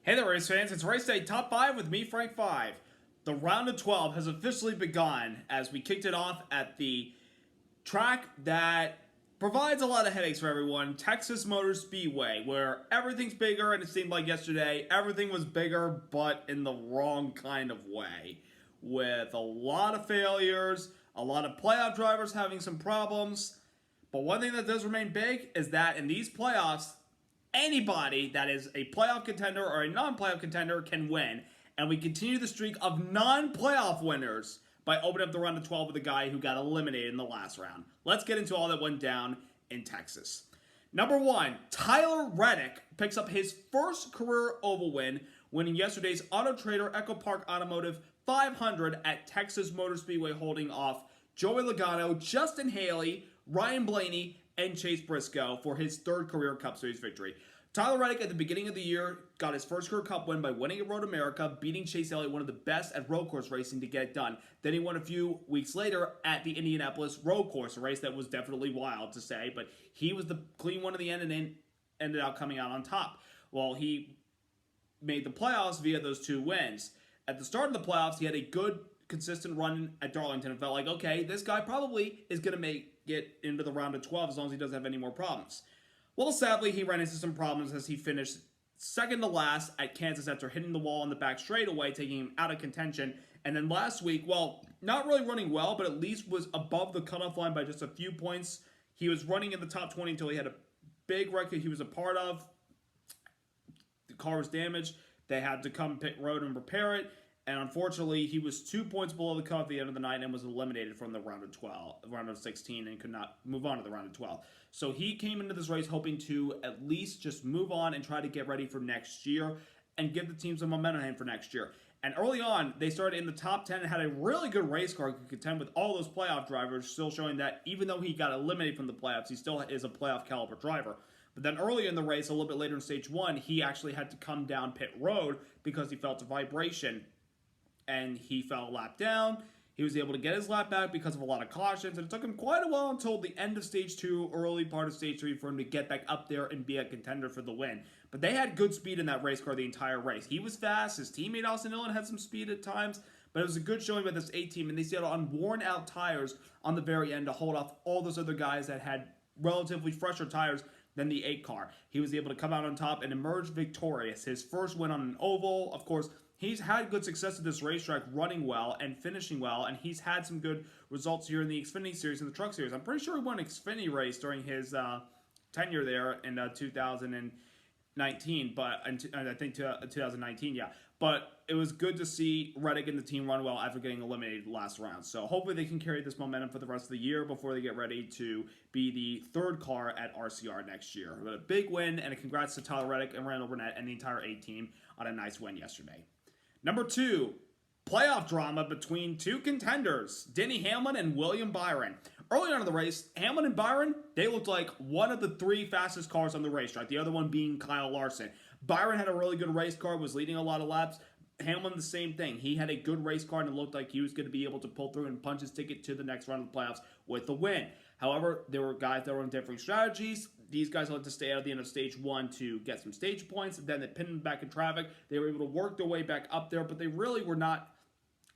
Hey there, race fans. It's Race Day Top 5 with me, Frank 5. The round of 12 has officially begun as we kicked it off at the track that provides a lot of headaches for everyone, Texas Motor Speedway, where everything's bigger, and it seemed like yesterday everything was bigger, but in the wrong kind of way. With a lot of failures, a lot of playoff drivers having some problems. But one thing that does remain big is that in these playoffs, anybody that is a playoff contender or a non-playoff contender can win. And we continue the streak of non-playoff winners by opening up the round of 12 with a guy who got eliminated in the last round. Let's get into all that went down in Texas. Number 1, Tyler Reddick picks up his first career oval win, winning yesterday's Autotrader EchoPark Automotive 500 at Texas Motor Speedway, holding off Joey Logano, Justin Haley, Ryan Blaney, and Chase Briscoe for his third career Cup Series victory. Tyler Reddick at the beginning of the year got his first career Cup win by winning at Road America, beating Chase Elliott, one of the best at road course racing, to get it done. Then he won a few weeks later at the Indianapolis road course, a race that was definitely wild to say, but he was the clean one at the end and then ended up coming out on top. Well, he made the playoffs via those 2 wins. At the start of the playoffs, he had a good, consistent run at Darlington and felt like, okay, this guy probably is going to make it into the round of 12 as long as he doesn't have any more problems. Well, sadly, he ran into some problems as he finished second to last at Kansas after hitting the wall on the back straightaway, taking him out of contention. And then last week, well, not really running well, but at least was above the cutoff line by just a few points. He was running in the top 20 until he had a big wreck that he was a part of. The car was damaged. They had to come pit road and repair it. And unfortunately, he was 2 points below the cut at the end of the night and was eliminated from the round of 16, and could not move on to the round of 12. So he came into this race hoping to at least just move on and try to get ready for next year and give the team some momentum for next year. And early on, they started in the top 10 and had a really good race car to contend with all those playoff drivers, still showing that even though he got eliminated from the playoffs, he still is a playoff caliber driver. But then early in the race, a little bit later in stage 1, he actually had to come down pit road because he felt a vibration and he fell a lap down. He was able to get his lap back because of a lot of cautions, and it took him quite a while until the end of stage 2, early part of stage 3 for him to get back up there and be a contender for the win. But they had good speed in that race car the entire race. He was fast. His teammate Austin Dillon had some speed at times, but it was a good showing by this A team, and they stayed on worn out tires on the very end to hold off all those other guys that had relatively fresher tires than the 8 car. He was able to come out on top and emerge victorious. His first win on an oval, of course. He's had good success at this racetrack, running well and finishing well, and he's had some good results here in the Xfinity Series and the Truck Series. I'm pretty sure he won an Xfinity race during his tenure there in 2019, but I think 2019, yeah. But it was good to see Reddick and the team run well after getting eliminated last round. So hopefully they can carry this momentum for the rest of the year before they get ready to be the 3rd car at RCR next year. But a big win, and a congrats to Tyler Reddick and Randall Burnett and the entire A team on a nice win yesterday. Number 2, playoff drama between 2 contenders, Denny Hamlin and William Byron. Early on in the race, Hamlin and Byron, they looked like one of the 3 fastest cars on the racetrack, the other one being Kyle Larson. Byron had a really good race car, was leading a lot of laps. Hamlin, the same thing. He had a good race car and it looked like he was going to be able to pull through and punch his ticket to the next round of the playoffs with the win. However, there were guys that were on different strategies. These guys had to stay out at the end of stage 1 to get some stage points. Then they pinned them back in traffic. They were able to work their way back up there, but they really were not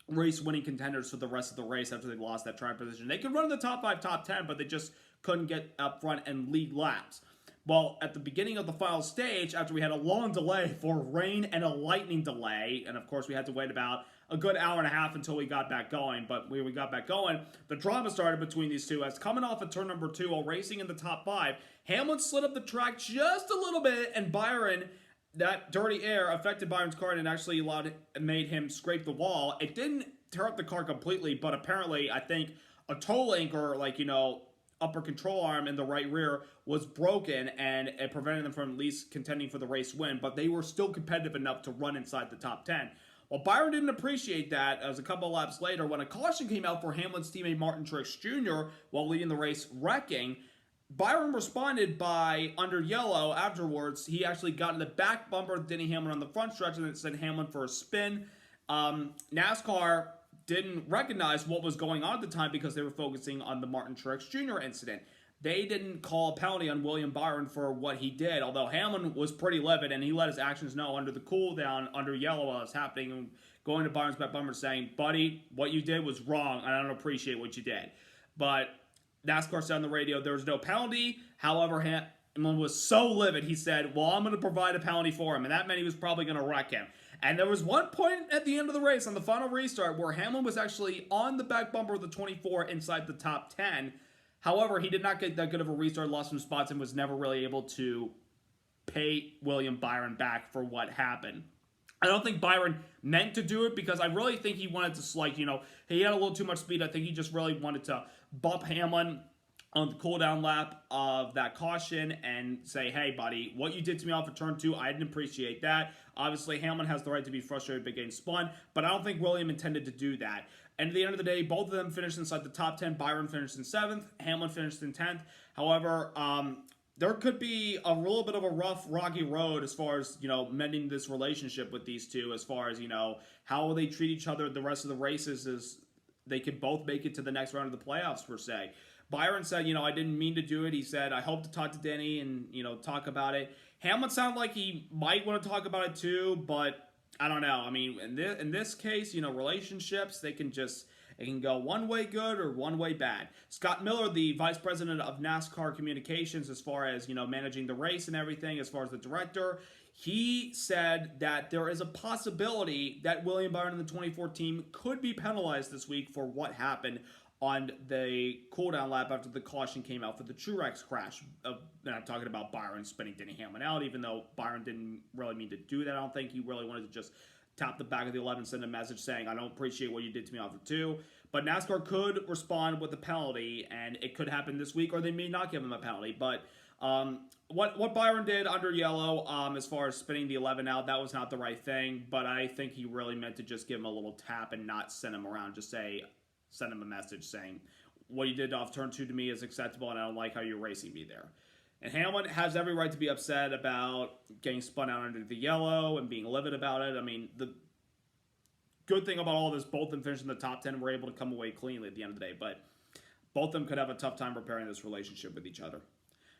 race-winning contenders for the rest of the race after they lost that track position. They could run in the top 5, top 10, but they just couldn't get up front and lead laps. Well, at the beginning of the final stage, after we had a long delay for rain and a lightning delay, and of course we had to wait about a good hour and a half until we got back going, but when we got back going, the drama started between these two as coming off of turn number 2 while racing in the top 5, Hamlin slid up the track just a little bit, and Byron, that dirty air affected Byron's car and actually made him scrape the wall. It didn't tear up the car completely, but apparently I think a toe link or upper control arm in the right rear was broken, and it prevented them from at least contending for the race win, but they were still competitive enough to run inside the top 10. Well, Byron didn't appreciate that as a couple of laps later, when a caution came out for Hamlin's teammate Martin Truex Jr. while leading the race wrecking, Byron responded by, under yellow afterwards, he actually got in the back bumper of Denny Hamlin on the front stretch and it sent Hamlin for a spin. NASCAR didn't recognize what was going on at the time because they were focusing on the Martin Truex Jr. incident. they didn't call a penalty on William Byron for what he did, although Hamlin was pretty livid, and he let his actions know under the cool down, under yellow while it was happening, and going to Byron's back bumper saying, buddy, what you did was wrong, and I don't appreciate what you did. But NASCAR said on the radio there was no penalty. However, Hamlin was so livid, he said, well, I'm going to provide a penalty for him, and that meant he was probably going to wreck him. And there was one point at the end of the race on the final restart where Hamlin was actually on the back bumper of the 24 inside the top 10. However, he did not get that good of a restart, lost some spots, and was never really able to pay William Byron back for what happened. I don't think Byron meant to do it because I really think he wanted to, he had a little too much speed. I think he just really wanted to bump Hamlin on the cooldown lap of that caution and say, hey, buddy, what you did to me off of turn 2, I didn't appreciate that. Obviously, Hamlin has the right to be frustrated by getting spun, but I don't think William intended to do that. And at the end of the day, both of them finished inside the top 10. Byron finished in 7th. Hamlin finished in 10th. However, there could be a little bit of a rough, rocky road as far as, mending this relationship with these two, as far as, how will they treat each other the rest of the races as they could both make it to the next round of the playoffs, per se. Byron said, I didn't mean to do it. He said, I hope to talk to Denny and, talk about it. Hamlin sounded like he might want to talk about it too, but I don't know. I mean, in this case, relationships, it can go one way good or one way bad. Scott Miller, the vice president of NASCAR communications, as far as, managing the race and everything, as far as the director, he said that there is a possibility that William Byron and the 24 team could be penalized this week for what happened on the cooldown lap after the caution came out for the Truex crash. And I'm talking about Byron spinning Denny Hamlin out, even though Byron didn't really mean to do that. I don't think he really wanted to just tap the back of the 11, send a message saying, I don't appreciate what you did to me off of 2. But NASCAR could respond with a penalty, and it could happen this week, or they may not give him a penalty. But what Byron did under yellow, as far as spinning the 11 out, that was not the right thing. But I think he really meant to just give him a little tap and not send him around. Just send him a message saying, what you did off turn 2 to me is acceptable, and I don't like how you're racing me there. And Hamlin has every right to be upset about getting spun out under the yellow and being livid about it. I mean, the good thing about all this, both of them finished in the top 10 and were able to come away cleanly at the end of the day. But both of them could have a tough time repairing this relationship with each other.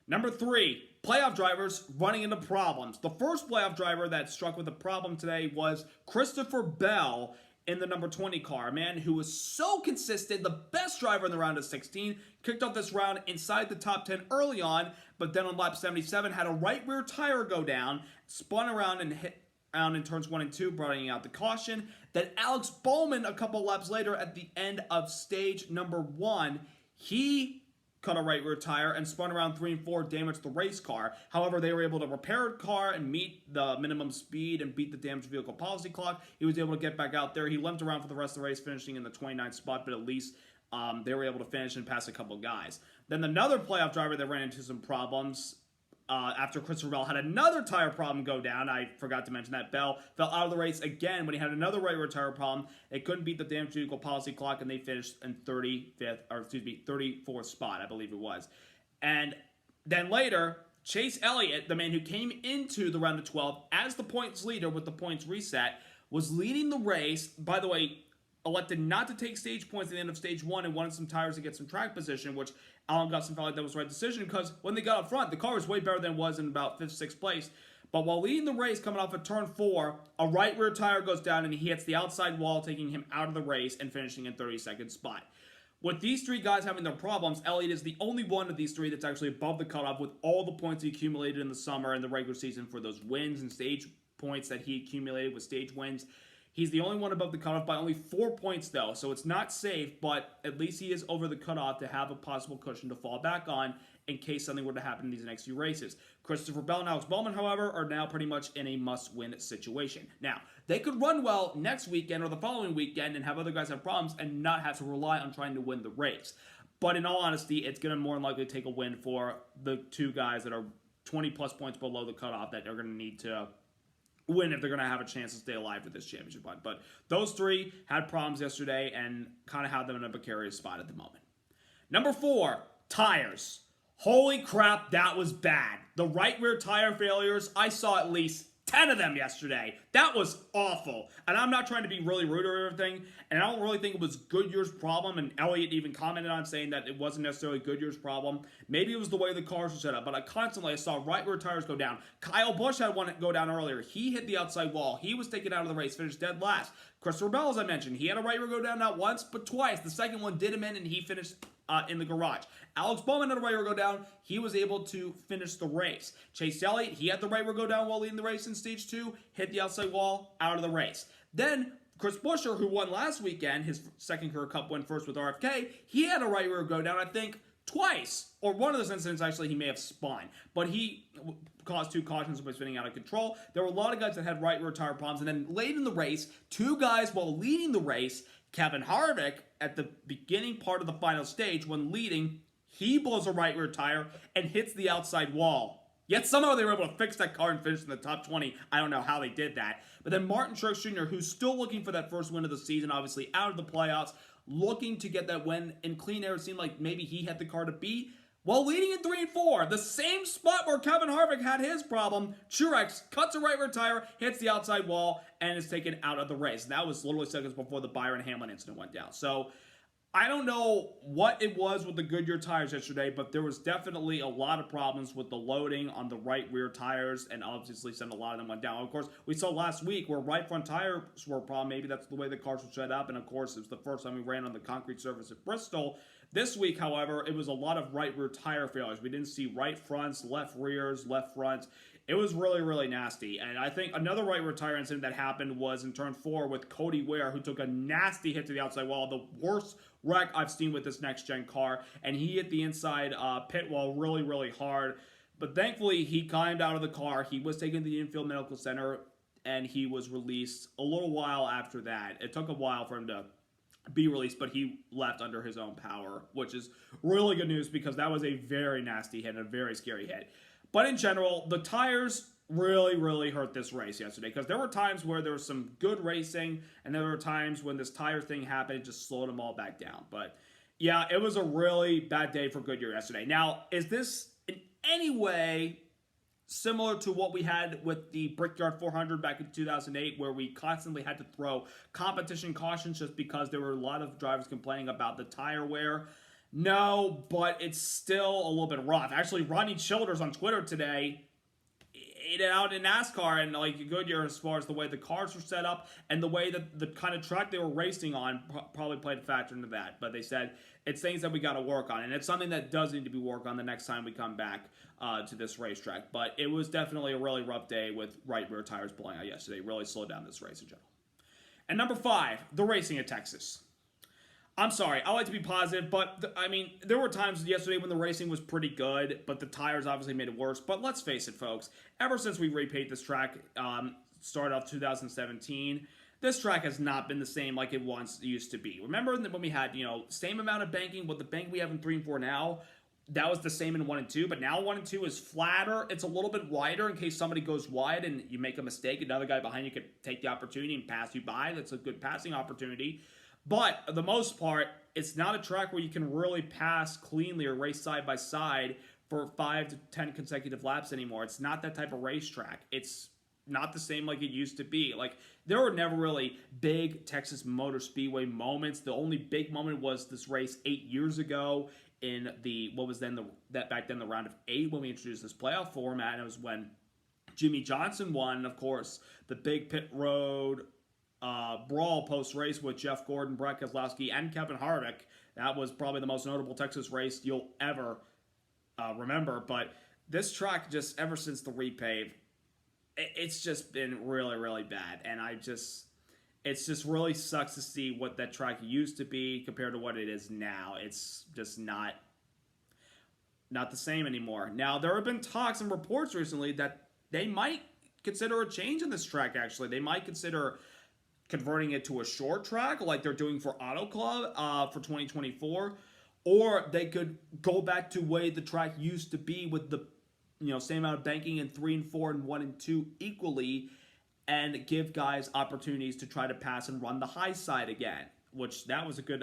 Number 3, playoff drivers running into problems. The first playoff driver that struck with a problem today was Christopher Bell in the number 20 car, a man who was so consistent, the best driver in the round of 16, kicked off this round inside the top 10 early on, but then on lap 77 had a right rear tire go down, spun around and hit around in turns 1 and 2, bringing out the caution. Then Alex Bowman, a couple laps later at the end of stage number 1, he cut a right rear tire and spun around 3 and 4, damaged the race car. However, they were able to repair the car and meet the minimum speed and beat the damaged vehicle policy clock. He was able to get back out there. He limped around for the rest of the race, finishing in the 29th spot, but at least they were able to finish and pass a couple guys. Then another playoff driver that ran into some problems after Christopher Bell had another tire problem go down. I forgot to mention that Bell fell out of the race again when he had another right rear tire problem. It couldn't beat the damaged vehicle policy clock, and they finished in 34th spot, I believe it was. And then later, Chase Elliott, the man who came into the round of 12 as the points leader with the points reset, was leading the race. By the way, elected not to take stage points at the end of stage 1 and wanted some tires to get some track position, which Alan Gusson felt like that was the right decision because when they got up front, the car was way better than it was in about 5th, 6th place. But while leading the race, coming off of turn 4, a right rear tire goes down and he hits the outside wall, taking him out of the race and finishing in 32nd spot. With these 3 guys having their problems, Elliott is the only one of these 3 that's actually above the cutoff with all the points he accumulated in the summer and the regular season for those wins and stage points that he accumulated with stage wins. He's the only one above the cutoff by only 4 points, though, so it's not safe, but at least he is over the cutoff to have a possible cushion to fall back on in case something were to happen in these next few races. Christopher Bell and Alex Bowman, however, are now pretty much in a must-win situation. Now, they could run well next weekend or the following weekend and have other guys have problems and not have to rely on trying to win the race. But in all honesty, it's going to more than likely take a win for the 2 guys that are 20-plus points below the cutoff that are going to need to win if they're going to have a chance to stay alive with this championship run. But those 3 had problems yesterday and kind of had them in a precarious spot at the moment. Number 4, tires. Holy crap, that was bad. The right rear tire failures, I saw at least 10 of them yesterday. That was awful. And I'm not trying to be really rude or everything, and I don't really think it was Goodyear's problem, and Elliott even commented on saying that it wasn't necessarily Goodyear's problem. Maybe it was the way the cars were set up, but I saw right rear tires go down. Kyle Busch had one go down earlier. He hit the outside wall. He was taken out of the race, finished dead last. Christopher Bell, as I mentioned, he had a right rear go down not once, but twice. The second one did him in, and he finished in the garage. Alex Bowman had a right rear go down. He was able to finish the race. Chase Elliott, he had the right rear go down while leading the race in stage 2, hit the outside wall, out of the race. Then Chris Buescher, who won last weekend, his second career cup win first with RFK, he had a right rear go down, I think, twice. Or one of those incidents, actually, he may have spun. But he caused 2 cautions by spinning out of control. There were a lot of guys that had right rear tire problems. And then late in the race, 2 guys while leading the race, Kevin Harvick, at the beginning part of the final stage, when leading, he blows a right rear tire and hits the outside wall. Yet somehow they were able to fix that car and finish in the top 20. I don't know how they did that. But then Martin Truex Jr., who's still looking for that first win of the season, obviously out of the playoffs, looking to get that win in clean air. It seemed like maybe he had the car to beat. While leading in 3 and 4, the same spot where Kevin Harvick had his problem, Truex cuts a right rear tire, hits the outside wall, and is taken out of the race. And that was literally seconds before the Byron Hamlin incident went down. So I don't know what it was with the Goodyear tires yesterday, but there was definitely a lot of problems with the loading on the right rear tires, and obviously a lot of them went down. Of course, we saw last week where right front tires were a problem. Maybe that's the way the cars were set up, and of course, it was the first time we ran on the concrete surface at Bristol. This week, however, it was a lot of right rear tire failures. We didn't see right fronts, left rears, left fronts. It was really, really nasty. And I think another right rear tire incident that happened was in turn 4 with Cody Ware, who took a nasty hit to the outside wall. The worst wreck I've seen with this next-gen car. And he hit the inside pit wall really, really hard. But thankfully, he climbed out of the car. He was taken to the infield medical center, and he was released a little while after that. It took a while for him to be released, but he left under his own power, which is really good news because that was a very nasty hit and a very scary hit. But in general, the tires really, really hurt this race yesterday because there were times where there was some good racing, and there were times when this tire thing happened, it just slowed them all back down. But yeah, it was a really bad day for Goodyear yesterday. Now, is this in any way similar to what we had with the Brickyard 400 back in 2008, where we constantly had to throw competition cautions just because there were a lot of drivers complaining about the tire wear? No, but it's still a little bit rough. Actually, Rodney Childers on Twitter today, out in NASCAR and like Goodyear, as far as the way the cars were set up and the way that the kind of track they were racing on probably played a factor into that. But they said it's things that we got to work on, and it's something that does need to be worked on the next time we come back to this racetrack. But it was definitely a really rough day with right rear tires blowing out yesterday. Really slowed down this race in general. And number 5, the racing at Texas. I'm sorry, I like to be positive, but there were times yesterday when the racing was pretty good, but the tires obviously made it worse. But let's face it, folks, ever since we repaved this track, started off 2017, this track has not been the same like it once used to be. Remember when we had, same amount of banking, but the bank we have in 3 and 4 now, that was the same in 1 and 2, but now 1 and 2 is flatter. It's a little bit wider in case somebody goes wide and you make a mistake. Another guy behind you could take the opportunity and pass you by. That's a good passing opportunity. But for the most part, it's not a track where you can really pass cleanly or race side by side for 5 to 10 consecutive laps anymore. It's not that type of racetrack. It's not the same like it used to be. Like, there were never really big Texas Motor Speedway moments. The only big moment was this race 8 years ago in the back then the round of 8 when we introduced this playoff format, and it was when Jimmy Johnson won, and of course the big pit road brawl post-race with Jeff Gordon, Brett Keselowski, and Kevin Harvick. That was probably the most notable Texas race you'll ever remember. But this track, just ever since the repave, it's just been really, really bad. And it's just really sucks to see what that track used to be compared to what it is now. It's just not the same anymore. Now, there have been talks and reports recently that they might consider a change in this track, actually. They might consider converting it to a short track like they're doing for Auto Club for 2024, or they could go back to the way the track used to be with the same amount of banking in 3 and 4 and 1 and 2 equally, and give guys opportunities to try to pass and run the high side again. which that was a good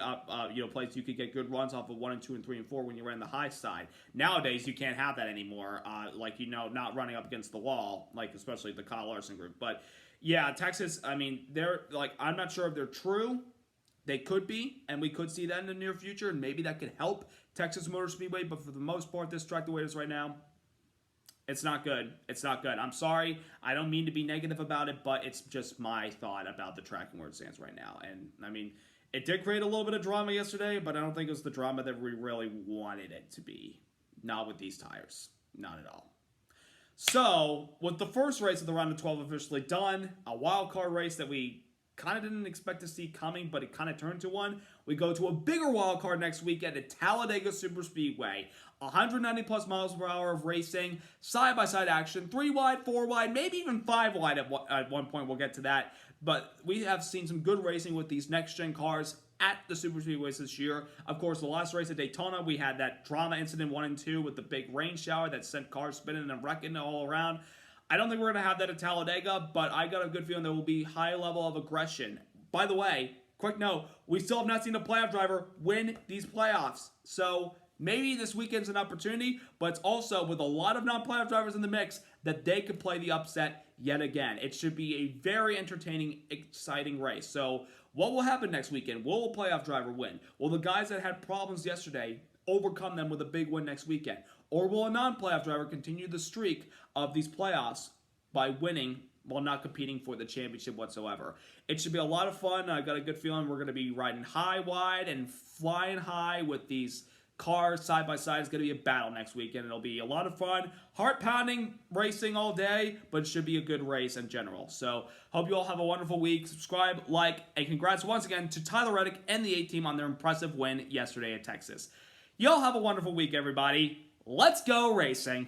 place you could get good runs off of 1 and 2 and 3 and 4 when you ran the high side. Nowadays you can't have that anymore. Not running up against the wall, like especially the Kyle Larson group. But yeah, Texas. I mean, they're like, I'm not sure if they're true. They could be, and we could see that in the near future, and maybe that could help Texas Motor Speedway. But for the most part, this track the way it is right now, it's not good. It's not good. I'm sorry. I don't mean to be negative about it, but it's just my thought about the track and where it stands right now. And, I mean, it did create a little bit of drama yesterday, but I don't think it was the drama that we really wanted it to be. Not with these tires. Not at all. So, with the first race of the round of 12 officially done, a wild card race that we kind of didn't expect to see coming, but it kind of turned to one. We go to a bigger wild card next weekend at Talladega Superspeedway. 190 plus miles per hour of racing, side-by-side action, 3 wide, 4 wide, maybe even 5 wide at one point. We'll get to that. But we have seen some good racing with these next-gen cars at the Superspeedways this year. Of course, the last race at Daytona, we had that drama incident 1 and 2 with the big rain shower that sent cars spinning and wrecking all around. I don't think we're going to have that at Talladega, but I got a good feeling there will be high level of aggression. By the way, quick note, we still have not seen a playoff driver win these playoffs. So maybe this weekend's an opportunity, but it's also with a lot of non-playoff drivers in the mix that they could play the upset yet again. It should be a very entertaining, exciting race. So what will happen next weekend? Will a playoff driver win? Will the guys that had problems yesterday overcome them with a big win next weekend? Or will a non-playoff driver continue the streak of these playoffs by winning while not competing for the championship whatsoever? It should be a lot of fun. I got a good feeling we're going to be riding high, wide, and flying high with these cars side by side. It's going to be a battle next weekend. It'll be a lot of fun. Heart-pounding racing all day, but it should be a good race in general. So hope you all have a wonderful week. Subscribe, like, and congrats once again to Tyler Reddick and the A-Team on their impressive win yesterday at Texas. Y'all have a wonderful week, everybody. Let's go racing.